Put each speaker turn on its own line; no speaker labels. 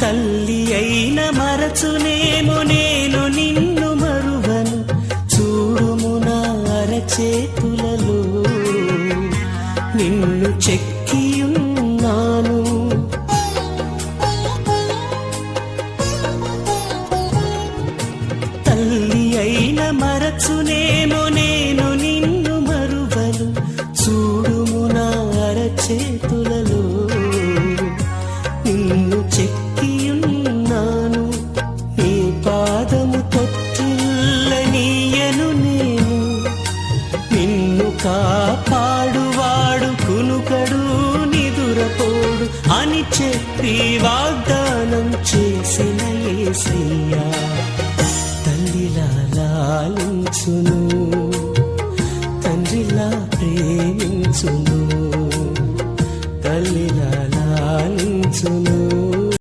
తల్లి అయిన మరచునేమో నేను నిన్ను మరువను, చూడుము నా అరచేతులలో నిన్ను చెక్కియున్నాను. తల్లి అయిన మరచునేమో నేను నిన్ను మరువను, చూడుము నా అరచేతులలో నిన్ను చెక్కియున్నాను. నీ పాదము తొట్టిల్లనీయను నేను, నిన్ను కాపాడువాడు కునుకడు నిదురపోడు అని చెప్పి వాగ్దానం చేసిన యేసయ్యా తల్లిలా లాలించును.